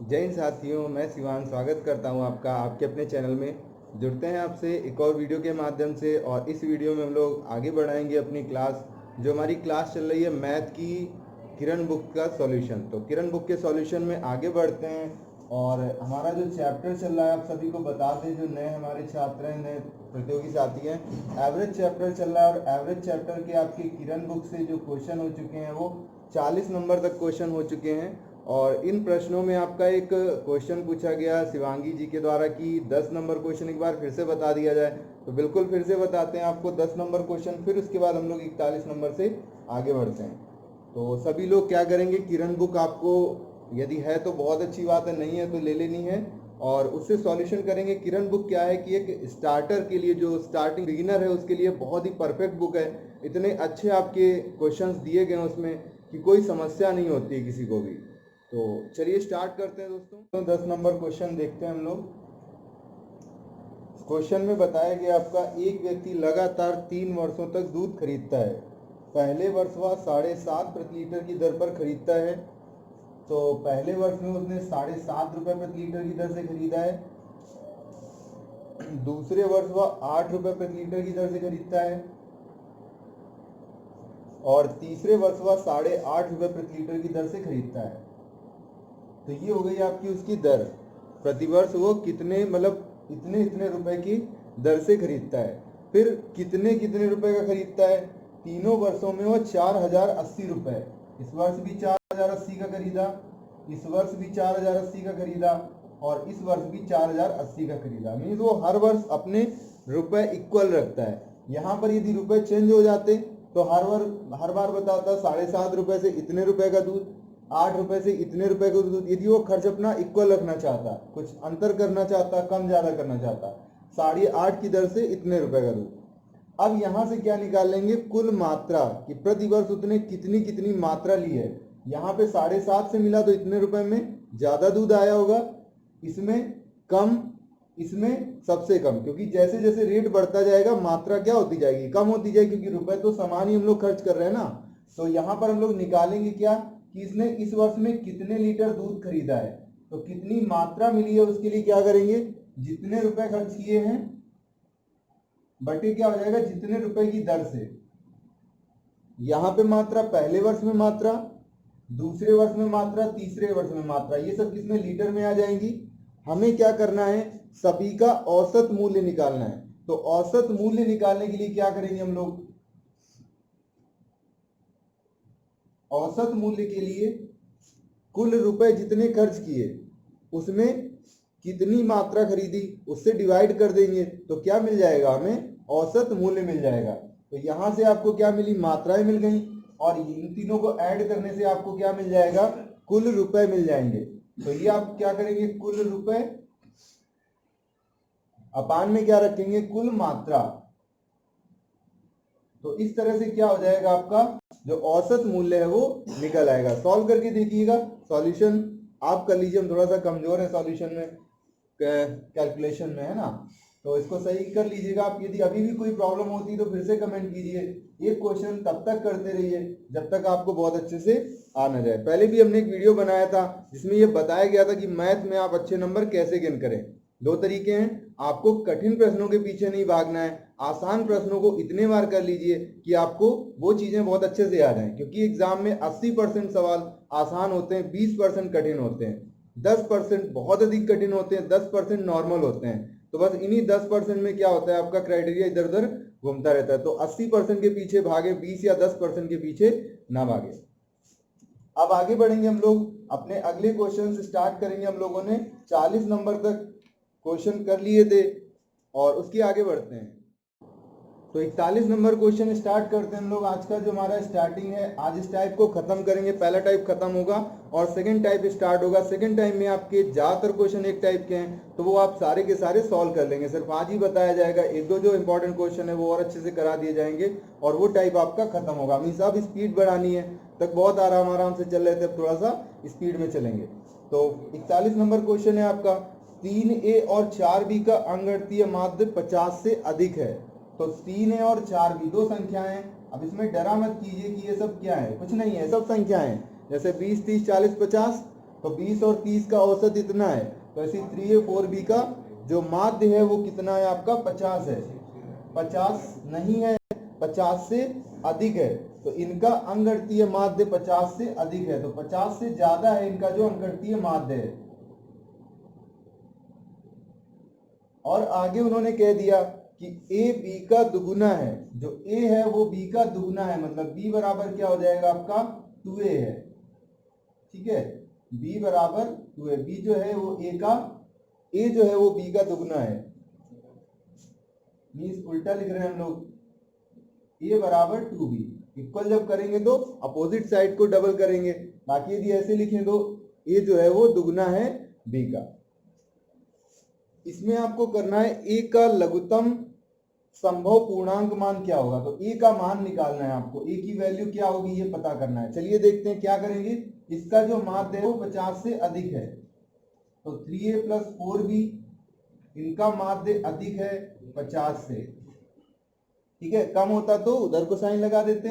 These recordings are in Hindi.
जय हिंद साथियों, मैं शिवान स्वागत करता हूं आपका आपके अपने चैनल में। जुड़ते हैं आपसे एक और वीडियो के माध्यम से, और इस वीडियो में हम लोग आगे बढ़ाएंगे अपनी क्लास। जो हमारी क्लास चल रही है मैथ की किरण बुक का सॉल्यूशन। तो किरण बुक के सॉल्यूशन में आगे बढ़ते हैं, और हमारा जो चैप्टर चल रहा है आप सभी को बता दें, जो नए हमारे छात्र हैं, नए प्रतियोगी साथी हैं, एवरेज चैप्टर चल रहा है। और एवरेज चैप्टर के आपके किरण बुक से जो क्वेश्चन हो चुके हैं वो 40 नंबर तक क्वेश्चन हो चुके हैं। और इन प्रश्नों में आपका एक क्वेश्चन पूछा गया शिवांगी जी के द्वारा कि 10 नंबर क्वेश्चन एक बार फिर से बता दिया जाए। तो बिल्कुल फिर से बताते हैं आपको 10 नंबर क्वेश्चन, फिर उसके बाद हम लोग 41 नंबर से आगे बढ़ते हैं। तो सभी लोग क्या करेंगे, किरण बुक आपको यदि है तो बहुत अच्छी बात है, नहीं है तो ले लेनी है और उससे सॉल्यूशन करेंगे। किरण बुक क्या है कि एक स्टार्टर के लिए, जो स्टार्टिंग बिगिनर है उसके लिए बहुत ही परफेक्ट बुक है। इतने अच्छे आपके क्वेश्चंस दिए गए हैं उसमें कि कोई समस्या नहीं होती है किसी को भी। तो चलिए स्टार्ट करते हैं दोस्तों। तो 10 नंबर क्वेश्चन देखते हैं हम लोग। क्वेश्चन में बताया गया आपका, एक व्यक्ति लगातार 3 वर्षों तक दूध खरीदता है। पहले वर्ष वह 7.5 प्रति लीटर की दर पर खरीदता है। तो पहले वर्ष में उसने 7.5 रुपये प्रति लीटर की दर से खरीदा है। दूसरे वर्ष वह 8 रुपये प्रति लीटर की दर से खरीदता है, और तीसरे वर्ष वह 8.5 रुपये प्रति लीटर की दर से खरीदता है। तो ये हो गई आपकी उसकी दर, प्रतिवर्ष वो कितने मतलब इतने इतने रुपए की दर से खरीदता है। फिर कितने कितने रुपए का खरीदता है, तीनों वर्षों में वो 4080 रुपए। इस वर्ष भी 4080 का खरीदा, इस वर्ष भी 4080 का खरीदा, और इस वर्ष भी 4080 का खरीदा। मीन्स वो हर वर्ष अपने रुपए इक्वल रखता है। यहाँ पर यदि रुपए चेंज हो जाते तो हर बार बताता 7.5 रुपए से इतने रुपए का दूध, 8 रुपए से इतने रुपए का दूध। यदि वो खर्च अपना इक्वल रखना चाहता, कुछ अंतर करना चाहता, कम ज्यादा करना चाहता, 8.5 की दर से इतने रुपए का दूध। अब यहां से क्या निकाल लेंगे, कुल मात्रा कि प्रतिवर्ष उसने कितनी कितनी मात्रा ली है। यहाँ पे 7.5 से मिला तो इतने रुपए में ज्यादा दूध आया होगा, इसमें कम, इसमें सबसे कम। क्योंकि जैसे जैसे रेट बढ़ता जाएगा मात्रा क्या होती जाएगी, कम होती जाएगी, क्योंकि रुपए तो समान ही हम लोग खर्च कर रहे हैं ना। तो यहाँ पर हम लोग निकालेंगे क्या कि इसने इस वर्ष में कितने लीटर दूध खरीदा है। तो कितनी मात्रा मिली है उसके लिए क्या करेंगे, जितने रुपए खर्च किए हैं बटे क्या हो जाएगा, जितने रुपए की दर से। यहाँ पे मात्रा, पहले वर्ष में मात्रा, दूसरे वर्ष में मात्रा, तीसरे वर्ष में मात्रा, ये सब किसमें, लीटर में आ जाएंगी। हमें क्या करना है, सभी का औसत मूल्य निकालना है। तो औसत मूल्य निकालने के लिए क्या करेंगे हम लोग, औसत मूल्य के लिए कुल रुपए जितने खर्च किए उसमें कितनी मात्रा खरीदी उससे डिवाइड कर देंगे, तो क्या मिल जाएगा, हमें औसत मूल्य मिल जाएगा। तो यहां से आपको क्या मिली, मात्राएं मिल गई, और इन तीनों को ऐड करने से आपको क्या मिल जाएगा, कुल रुपए मिल जाएंगे। तो ये आप क्या करेंगे, कुल रुपए अपान में क्या रखेंगे, कुल मात्रा। तो इस तरह से क्या हो जाएगा, आपका जो औसत मूल्य है वो निकल आएगा। सॉल्व करके देखिएगा, सॉल्यूशन आप कर लीजिए, हम थोड़ा सा कमजोर है सॉल्यूशन में, कैलकुलेशन में, है ना। तो इसको सही कर लीजिएगा आप। यदि अभी भी कोई प्रॉब्लम होती है तो फिर से कमेंट कीजिए। एक क्वेश्चन तब तक करते रहिए जब तक आपको बहुत अच्छे से आ न जाए। पहले भी हमने एक वीडियो बनाया था जिसमें ये बताया गया था कि मैथ में आप अच्छे नंबर कैसे गेन करें। 2 तरीके हैं, आपको कठिन प्रश्नों के पीछे नहीं भागना है, आसान प्रश्नों को इतने बार कर लीजिए कि आपको वो चीजें बहुत अच्छे से याद आए। क्योंकि एग्जाम में 80% सवाल आसान होते हैं, 20% कठिन होते हैं, 10% बहुत अधिक कठिन होते हैं, 10% नॉर्मल होते हैं। तो बस इन्हीं 10% में क्या होता है, आपका क्राइटेरिया इधर उधर घूमता रहता है। तो 80% के पीछे भागे, 20 या 10% के पीछे ना भागे। अब आगे बढ़ेंगे हम लोग, अपने अगले क्वेश्चन से स्टार्ट करेंगे। हम लोगों ने 40 नंबर तक क्वेश्चन कर लिए थे और उसके आगे बढ़ते हैं। तो 41 नंबर क्वेश्चन स्टार्ट करते हैं हम लोग। आज का जो हमारा स्टार्टिंग है, आज इस टाइप को खत्म करेंगे। पहला टाइप खत्म होगा और सेकंड टाइप स्टार्ट होगा। सेकंड टाइप में आपके ज्यादातर क्वेश्चन एक टाइप के हैं, तो वो आप सारे के सारे सॉल्व कर लेंगे। सिर्फ आज ही बताया जाएगा, एक दो जो इंपॉर्टेंट क्वेश्चन है वो और अच्छे से करा दिए जाएंगे और वो टाइप आपका खत्म होगा। मीन्स अब स्पीड बढ़ानी है, तक बहुत आराम आराम से चल रहे थे, अब थोड़ा सा स्पीड में चलेंगे। तो 41 नंबर क्वेश्चन है आपका, 3a और 4b का अंकगणितीय माध्य 50 से अधिक है। तो 3a और 4b दो संख्याएं हैं। अब इसमें डरा मत कीजिए कि ये सब क्या है, कुछ नहीं है, सब संख्याएं हैं। जैसे 20, 30, 40, 50 तो 20 और 30 का औसत इतना है, तो ऐसी 3A 4B का जो माध्य है वो कितना है आपका 50 है। 50 नहीं है, 50 से अधिक है, तो इनका अंगणितीय माध्य 50 से अधिक है, तो 50 से ज्यादा है इनका जो अंगणितीय माध्य है। और आगे उन्होंने कह दिया कि A B का दुगुना है, जो A है वो B का दुगुना है, मतलब B बराबर क्या हो जाएगा आपका 2A है। ठीक है, B बराबर 2A, B जो है वो A जो है वो B का दुगुना है, मीन्स उल्टा लिख रहे हैं हम लोग, A बराबर 2B। इक्वल जब करेंगे तो अपोजिट साइड को डबल करेंगे, बाकी यदि ऐसे लिखें तो A जो है वो दुगुना है B का। इसमें आपको करना है A का लघुत्तम संभव पूर्णांक मान क्या होगा, तो A का मान निकालना है आपको, A की वैल्यू क्या होगी ये पता करना है। चलिए देखते हैं क्या करेंगे। इसका जो माध्य है वो 50 से अधिक है, तो 3A + 4B इनका माध्य अधिक है 50 से। ठीक है, कम होता तो उधर को साइन लगा देते।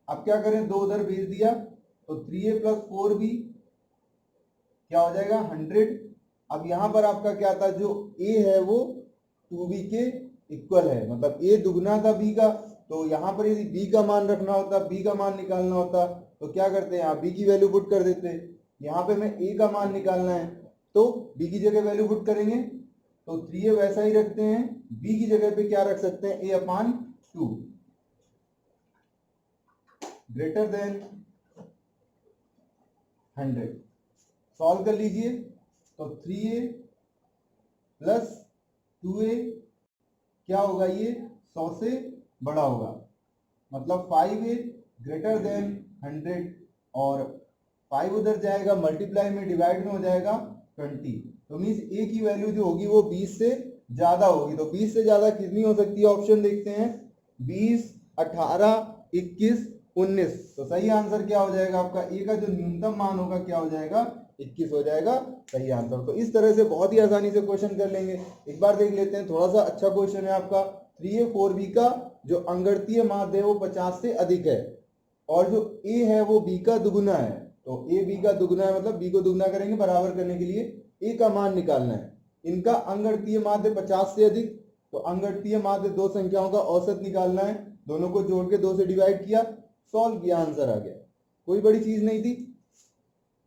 अब क्या करें, 2 उधर भेज दिया, तो 3A + 4B क्या हो जाएगा 100। अब यहां पर आपका क्या था, जो A है वो 2B के इक्वल है, मतलब A दुगना था B का, तो यहाँ पर यदि B का मान रखना होता, B का मान निकालना होता, तो क्या करते हैं, आप B की वैल्यू पुट कर देते। यहाँ पे मैं A का मान निकालना है, तो B की जगह वैल्यू पुट करेंगे, तो 3A वैसा ही रखते हैं, B की जगह पे क्या रख सकते हैं, A/2 ग्रेटर देन 100। सॉल्व कर लीजिए, तो 3A + 2A क्या होगा, ये 100 से बड़ा होगा, मतलब 5A ग्रेटर देन 100, और 5 उधर जाएगा मल्टीप्लाई में, डिवाइड में हो जाएगा 20, तो मीन्स A की वैल्यू जो होगी वो 20 से ज्यादा होगी। तो 20 से ज्यादा कितनी हो सकती है, ऑप्शन देखते हैं, 20, 18, 21, 19। तो सही आंसर क्या हो जाएगा आपका, A का जो न्यूनतम मान होगा क्या हो जाएगा 21 हो जाएगा सही आंसर। तो इस तरह से बहुत ही आसानी से क्वेश्चन कर लेंगे। एक बार देख लेते हैं, थोड़ा सा अच्छा क्वेश्चन है आपका। 3A 4B का जो अंगणितीय माध्य है वो 50 से अधिक है, और जो A है वो B का दुगुना है, तो A B का दुगुना है, मतलब B को दुगुना करेंगे बराबर करने के लिए A का मान निकालना है। इनका अंगणितीय माध्य 50 से अधिक, तो अंगणितीय माध्य दो संख्याओं का औसत निकालना है, दोनों को जोड़ के 2 से डिवाइड किया, सॉल्व किया, आंसर आ गया, कोई बड़ी चीज नहीं थी।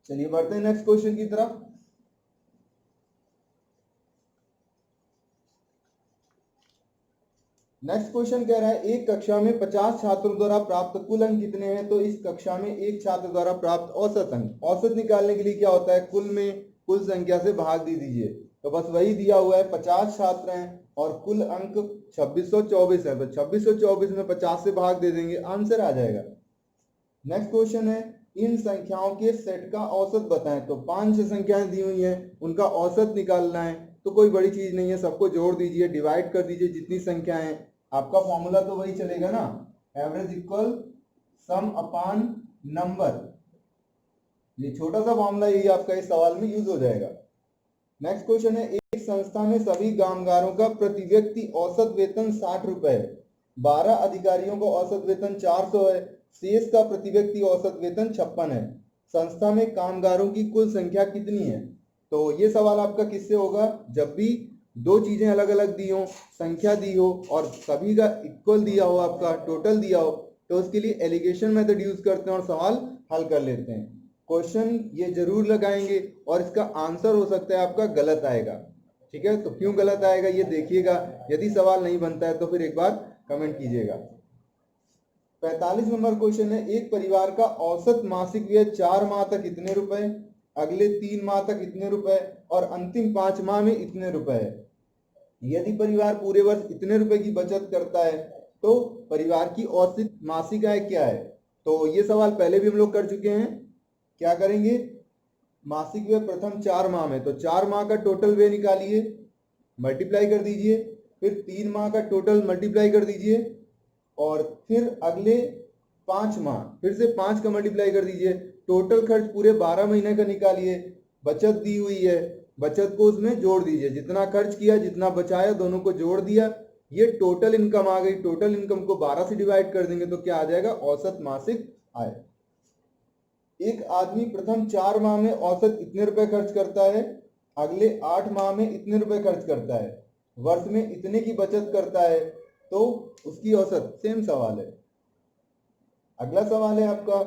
चलिए बढ़ते हैं नेक्स्ट क्वेश्चन की तरफ। नेक्स्ट क्वेश्चन कह रहा है, एक कक्षा में 50 छात्रों द्वारा प्राप्त कुल अंक कितने हैं, तो इस कक्षा में एक छात्र द्वारा प्राप्त औसत अंक, औसत निकालने के लिए क्या होता है, कुल में कुल संख्या से भाग दे दीजिए, तो बस वही दिया हुआ है, 50 छात्र हैं और कुल अंक 2624 है, तो 2624 में 50 से भाग दे देंगे, आंसर आ जाएगा। नेक्स्ट क्वेश्चन है, इन संख्याओं के सेट का औसत बताएं, तो 5-6 संख्याएं दी हुई हैं, उनका औसत निकालना है, तो कोई बड़ी चीज नहीं है, सबको जोड़ दीजिए, डिवाइड कर दीजिए, जितनी संख्याएं हैं, आपका फॉर्मूला तो वही चलेगा ना, एवरेज इक्वल सम अपॉन नंबर, ये छोटा सा फॉर्मूला यही आपका इस सवाल में यूज हो जाएगा। नेक्स्ट क्वेश्चन है, एक संस्था में सभी कामगारों का प्रति व्यक्ति औसत वेतन 60 रुपए है, 12 अधिकारियों का औसत वेतन 400 है, शेष का प्रति व्यक्ति औसत वेतन 56 है, संस्था में कामगारों की कुल संख्या कितनी है। तो ये सवाल आपका किससे होगा, जब भी दो चीजें अलग अलग दी हो, संख्या दी हो और सभी का इक्वल दिया हो, आपका टोटल दिया हो, तो उसके लिए एलिगेशन मेथड यूज करते हैं और सवाल हल कर लेते हैं। क्वेश्चन ये जरूर लगाएंगे और इसका आंसर हो सकता है आपका गलत आएगा, ठीक है, तो क्यों गलत आएगा ये देखिएगा, यदि सवाल नहीं बनता है तो फिर एक बार कमेंट कीजिएगा। 45 नंबर क्वेश्चन है, एक परिवार का औसत मासिक व्यय 4 माह तक इतने रुपए, अगले 3 माह तक इतने रुपए और अंतिम 5 माह में इतने रुपए है। यदि परिवार पूरे वर्ष इतने रुपए की बचत करता है तो परिवार की औसत मासिक आय क्या है। तो ये सवाल पहले भी हम लोग कर चुके हैं। क्या करेंगे, मासिक व्यय प्रथम 4 माह में, तो 4 माह का टोटल व्यय निकालिए, मल्टीप्लाई कर दीजिए, फिर 3 माह का टोटल मल्टीप्लाई कर दीजिए, और फिर अगले 5 माह फिर से 5 का मल्टीप्लाई कर दीजिए, टोटल खर्च पूरे 12 महीने का निकालिए, बचत दी हुई है, बचत को उसमें जोड़ दीजिए, जितना खर्च किया जितना बचाया दोनों को जोड़ दिया, ये टोटल इनकम आ गई। टोटल इनकम को 12 से डिवाइड कर देंगे तो क्या आ जाएगा, औसत मासिक आय। एक आदमी प्रथम 4 माह में औसत इतने रुपए खर्च करता है, अगले 8 माह में इतने रुपए खर्च करता है, वर्ष में इतने की बचत करता है, तो उसकी औसत। सेम सवाल है। अगला सवाल है आपका,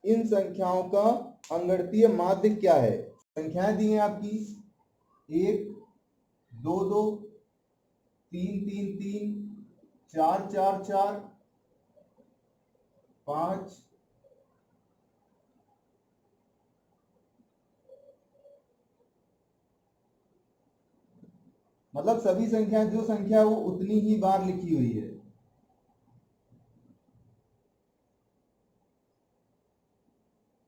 इन संख्याओं का अंगणितीय माध्य क्या है? संख्याएं दी हैं आपकी 1 2 2 3 3 3 4 4 4 5 मतलब सभी संख्या जो संख्या है वो उतनी ही बार लिखी हुई है।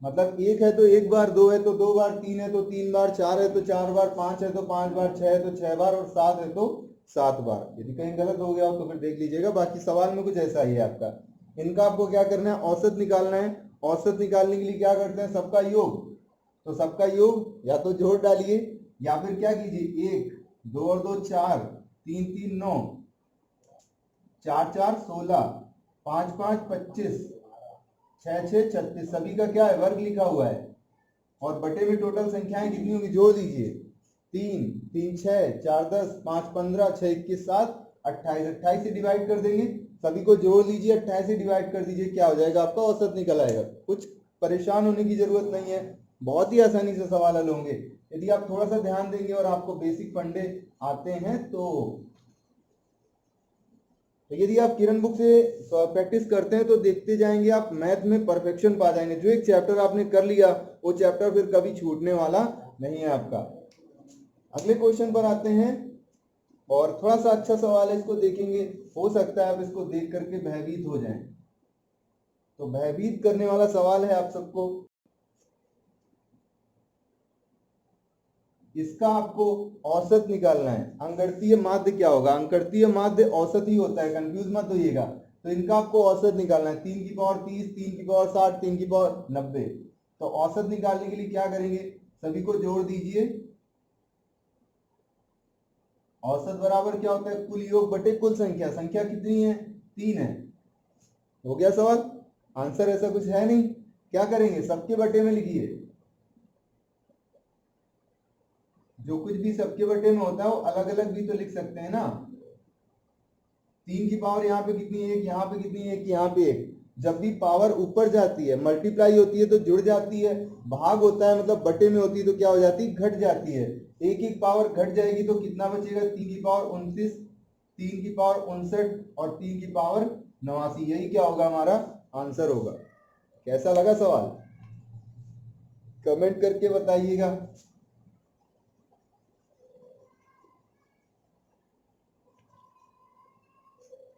मतलब 1 है तो 1 बार, 2 है तो 2 बार, 3 है तो 3 बार, 4 है तो 4 बार, 5 है तो 5 बार, 6 है तो 6 बार और 7 है तो 7 बार। यदि कहीं गलत हो गया हो तो फिर देख लीजिएगा। बाकी सवाल में कुछ ऐसा ही है आपका। इनका आपको क्या करना है? औसत निकालना है। औसत निकालने के लिए क्या करते हैं? सबका योग। तो सबका योग या तो जोड़ डालिए या फिर क्या कीजिए, 1 2 और 2 4, 3 3 9, 4 4 16, 5 5 25, 6 6 36, सभी का क्या है? वर्ग लिखा हुआ है। और बटे में टोटल संख्याएं कितनी होंगी? जोड़ दीजिए। 3 3 6, 4 10, 5 15, 6 21 7, 28। 28 से डिवाइड कर देंगे, सभी को जोड़ लीजिए, 28 से डिवाइड कर दीजिए, क्या हो जाएगा? आपका औसत निकल आएगा। कुछ परेशान होने की जरूरत नहीं है, बहुत ही आसानी से सवाल हल होंगे यदि आप थोड़ा सा ध्यान देंगे और आपको बेसिक फंडे आते हैं तो यदि आप किरण बुक से प्रैक्टिस करते हैं तो देखते जाएंगे आप मैथ में परफेक्शन पा जाएंगे। जो एक चैप्टर आपने कर लिया वो चैप्टर फिर कभी छूटने वाला नहीं है आपका। अगले क्वेश्चन पर आते हैं और थोड़ा सा अच्छा सवाल है, इसको देखेंगे। हो सकता है आप इसको देख करके भयभीत हो जाएं। तो भयभीत करने वाला सवाल है आप सबको। इसका आपको औसत निकालना है। अंगणितीय माध्य क्या होगा? अंगणितीय माध्य औसत ही होता है, कंफ्यूज मत होइएगा। तो इनका आपको औसत निकालना है। 3 की पावर 30, 3 की पावर 60, 3 की पावर 90। तो औसत निकालने के लिए क्या करेंगे? सभी को जोड़ दीजिए। औसत बराबर क्या होता है? कुल योग बटे कुल संख्या। संख्या कितनी है? 3 है। हो गया सवाल। आंसर ऐसा कुछ है नहीं। क्या करेंगे? सबके बटे में लिखिए। जो कुछ भी सबके बटे में होता है वो अलग अलग भी तो लिख सकते हैं ना। 3 की पावर यहाँ पे कितनी है? 1, यहाँ पे कितनी है? 1, यहाँ पे 1। जब भी पावर ऊपर जाती है, मल्टीप्लाई होती है तो जुड़ जाती है, भाग होता है मतलब बटे में होती है तो क्या हो जाती है? घट जाती है। एक एक पावर घट जाएगी तो कितना बचेगा? 3 की पावर 29, 3 की पावर 59 और 3 की पावर 89। यही क्या होगा? हमारा आंसर होगा। कैसा लगा सवाल? कमेंट करके बताइएगा।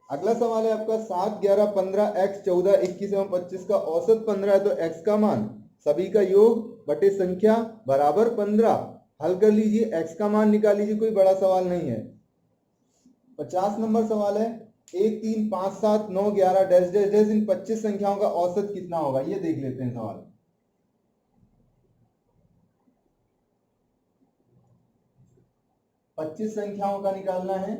अगला सवाल है आपका 7 11 15 x 14 21 एवं 25 का औसत 15 है तो x का मान सभी का योग बटे संख्या बराबर 15। हल कर लीजिए, x का मान निकाल लीजिए, कोई बड़ा सवाल नहीं है। 50 नंबर सवाल है 1 3 5 7 9 11 डैश डैश डैश इन 25 संख्याओं का औसत कितना होगा? ये देख लेते हैं सवाल। 25 संख्याओं का निकालना है।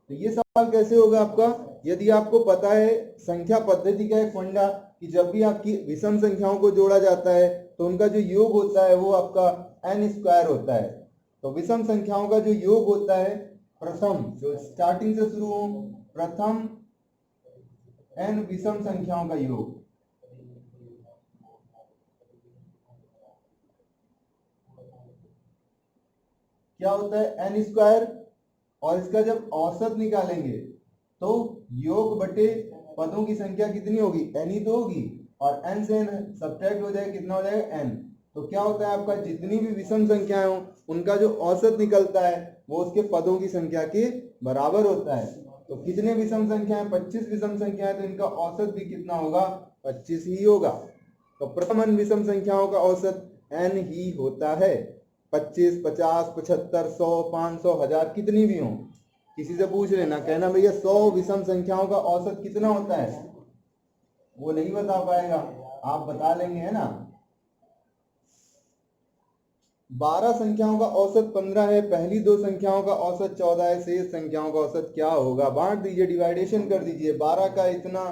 तो ये सवाल कैसे होगा आपका? यदि आपको पता है संख्या पद्धति का एक फंडा कि जब भी आपकी विषम संख्याओं को जोड़ा जाता है तो उनका जो योग होता है वो आपका n स्क्वायर होता है। तो विषम संख्याओं का जो योग होता है प्रथम, जो स्टार्टिंग से शुरू हो, प्रथम n विषम संख्याओं का योग। क्या होता है? n square. और इसका जब औसत निकालेंगे तो योग बटे पदों की संख्या कितनी होगी? n ही तो होगी। और n से n सब्ट्रैक्ट हो जाए, कितना हो जाएगा? n। तो क्या होता है आपका? जितनी भी विषम संख्याएं हो उनका जो औसत निकलता है वो उसके पदों की संख्या के बराबर होता है। तो कितने विषम संख्याएं? 25 विषम संख्याएं, तो इनका औसत भी कितना होगा? 25 ही होगा। तो प्रथम n विषम संख्याओं का औसत n ही होता है। 25 50 75 100 500 1000 कितनी भी हो, किसी से पूछ लेना, कहना भैया 100 विषम संख्याओं का औसत कितना होता है? वो नहीं बता पाएगा, आप बता लेंगे, है ना। 12 संख्याओं का औसत 15 है, पहली दो संख्याओं का औसत 14 है, शेष संख्याओं का औसत क्या होगा? बांट दीजिए, डिवाइडेशन कर दीजिए। 12 का इतना,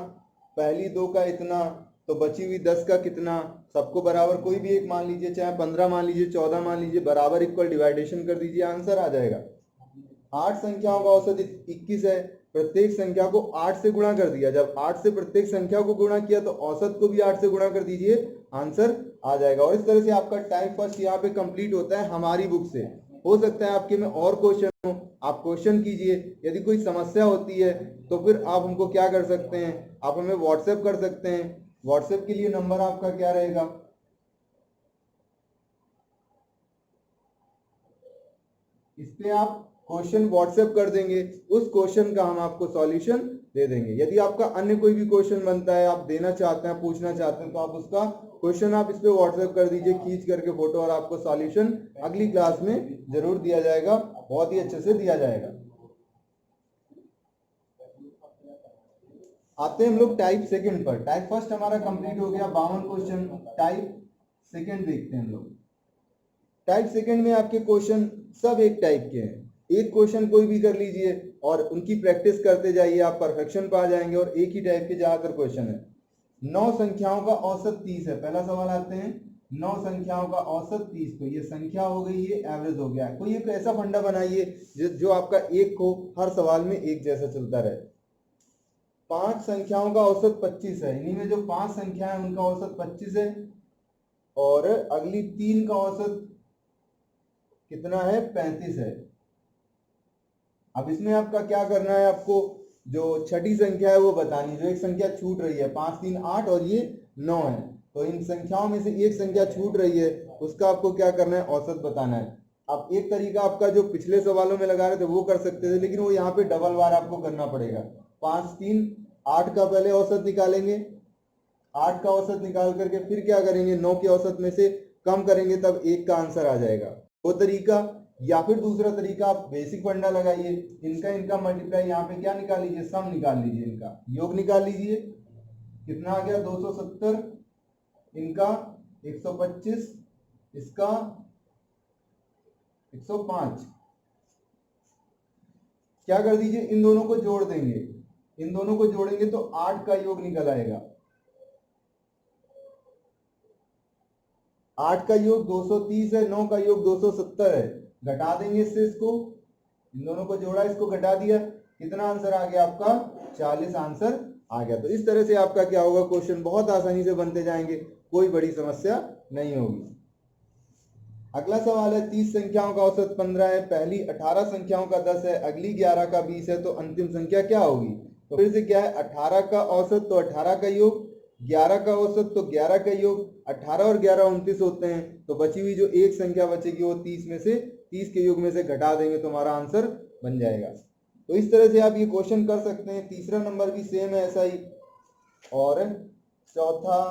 पहली दो का इतना, तो बची हुई 10 का कितना, सबको बराबर कोई भी एक मान लीजिए, चाहे 15 मान लीजिए, 14 मान लीजिए, बराबर इक्वल डिवाइडेशन कर दीजिए, आंसर आ जाएगा। 8 संख्याओं का औसत 21 है, प्रत्येक संख्या को 8 से गुणा कर दिया। जब 8 से प्रत्येक संख्या को गुणा किया तो औसत को भी 8 से गुणा कर दीजिए, आंसर आ जाएगा। और इस तरह से आपका टाइप फर्स्ट यहाँ पे कंप्लीट होता है हमारी बुक से। हो सकता है आपके में और क्वेश्चन हो, आप क्वेश्चन कीजिए। यदि कोई समस्या होती है तो फिर आप हमको क्या कर सकते हैं, आप हमें व्हाट्सएप कर सकते हैं। व्हाट्सएप के लिए नंबर आपका क्या रहेगा, इस पे आप क्वेश्चन व्हाट्सएप कर देंगे, उस क्वेश्चन का हम आपको सॉल्यूशन दे देंगे। यदि आपका अन्य कोई भी क्वेश्चन बनता है, आप देना चाहते हैं, पूछना चाहते हैं, तो आप उसका क्वेश्चन आप इस पे व्हाट्सएप कर दीजिए खींच करके फोटो, और आपको सॉल्यूशन अगली क्लास में जरूर दिया जाएगा, बहुत ही अच्छे से दिया जाएगा। आते हैं हम लोग टाइप सेकंड पर। टाइप फर्स्ट हमारा कंप्लीट हो गया, 52 क्वेश्चन। टाइप सेकंड देखते हैं हम लोग। टाइप सेकंड में आपके क्वेश्चन सब एक टाइप के हैं, एक क्वेश्चन कोई भी कर लीजिए और उनकी प्रैक्टिस करते जाइए, आप परफेक्शन पा जाएंगे। और एक ही टाइप के ज्यादातर क्वेश्चन है। 9 संख्याओं का औसत 30 है। पहला सवाल आते हैं, 9 संख्याओं का औसत 30, तो ये संख्या हो गई, ये एवरेज हो गया। कोई एक ऐसा फंडा बनाइए जो आपका एक को हर सवाल में एक जैसा चलता रहे। 5 संख्याओं का औसत 25 है, इन्हीं में जो 5 संख्या है उनका औसत 25 है, और अगली 3 का औसत कितना है, 35 है। अब इसमें आपका क्या करना है, आपको जो छठी संख्या है वो बतानी, जो एक संख्या छूट रही है, 5 3 8 और ये 9 है, तो इन संख्याओं में से एक संख्या छूट रही है, उसका आपको क्या करना है, औसत बताना है। अब एक तरीका आपका जो पिछले सवालों में लगा रहे थे वो कर सकते थे, लेकिन वो यहाँ पे डबल बार आपको करना पड़ेगा। 5 3 8 का पहले औसत निकालेंगे, 8 का औसत निकाल करके फिर क्या करेंगे, 9 के औसत में से कम करेंगे, तब 1 का आंसर आ जाएगा। वो तरीका, या फिर दूसरा तरीका, आप बेसिक फंडा लगाइए, इनका मल्टीप्लाई यहाँ पे क्या निकाल लीजिए, सम निकाल लीजिए, इनका योग निकाल लीजिए, कितना आ गया 270, इनका 125, इसका 105। क्या कर दीजिए, इन दोनों को जोड़ देंगे, इन दोनों को जोड़ेंगे तो 8 का योग निकल आएगा। 8 का योग 230 है, 9 का योग 270 है, घटा देंगे इससे इसको, इन दोनों को जोड़ा, इसको घटा दिया, कितना आंसर आ गया आपका, 40 आंसर आ गया। तो इस तरह से आपका क्या होगा, क्वेश्चन बहुत आसानी से बनते जाएंगे, कोई बड़ी समस्या नहीं होगी। अगला सवाल है, 30 संख्याओं का औसत 15 है, पहली 18 संख्याओं का 10 है, अगली 11 का 20 है, तो अंतिम संख्या क्या होगी। तो फिर से क्या है, 18 का औसत तो 18 का योग, 11 का औसत तो 11 का योग, 18 और 11 29 होते हैं, तो बची हुई जो एक संख्या बचेगी वो 30 में से, 30 के योग में से घटा देंगे तो हमारा आंसर बन जाएगा। तो इस तरह से आप ये क्वेश्चन कर सकते हैं। तीसरा नंबर भी सेम है ऐसा ही, और चौथा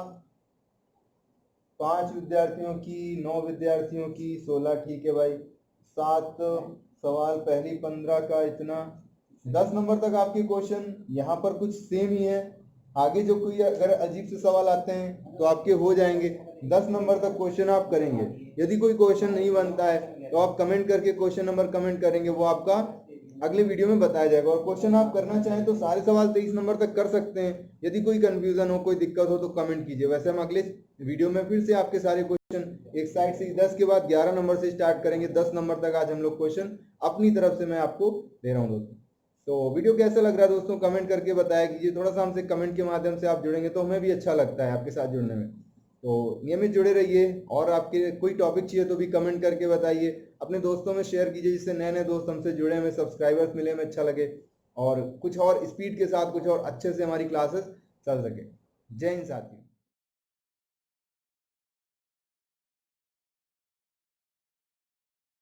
5 विद्यार्थियों की, 9 विद्यार्थियों की, 16, ठीक है भाई, 7 सवाल, पहली 15 का इतना। 10 नंबर तक आपके क्वेश्चन यहाँ पर कुछ सेम ही है, आगे जो कोई अगर अजीब से सवाल आते हैं तो आपके हो जाएंगे। 10 नंबर तक क्वेश्चन आप करेंगे। यदि कोई क्वेश्चन नहीं बनता है तो आप कमेंट करके क्वेश्चन नंबर कमेंट करेंगे, वो आपका अगले वीडियो में बताया जाएगा। और क्वेश्चन आप करना चाहें तो सारे सवाल 23 नंबर तक कर सकते हैं। यदि कोई कंफ्यूजन हो, कोई दिक्कत हो तो कमेंट कीजिए। वैसे हम अगले वीडियो में फिर से आपके सारे क्वेश्चन एक साइड से 10 के बाद 11 नंबर से स्टार्ट करेंगे। 10 नंबर तक आज हम लोग क्वेश्चन अपनी तरफ से मैं आपको दे रहा हूँ दोस्तों। तो वीडियो कैसा लग रहा है दोस्तों, कमेंट करके बताया कीजिए। थोड़ा सा हमसे कमेंट के माध्यम से आप जुड़ेंगे तो हमें भी अच्छा लगता है आपके साथ जुड़ने में। तो नियमित जुड़े रहिए, और आपके कोई टॉपिक चाहिए तो भी कमेंट करके बताइए, अपने दोस्तों में शेयर कीजिए, जिससे नए नए दोस्त हमसे जुड़े, हमें सब्सक्राइबर्स मिले, हमें अच्छा लगे, और कुछ और स्पीड के साथ, कुछ और अच्छे से हमारी क्लासेस चल सके। जय हिंद साथियों।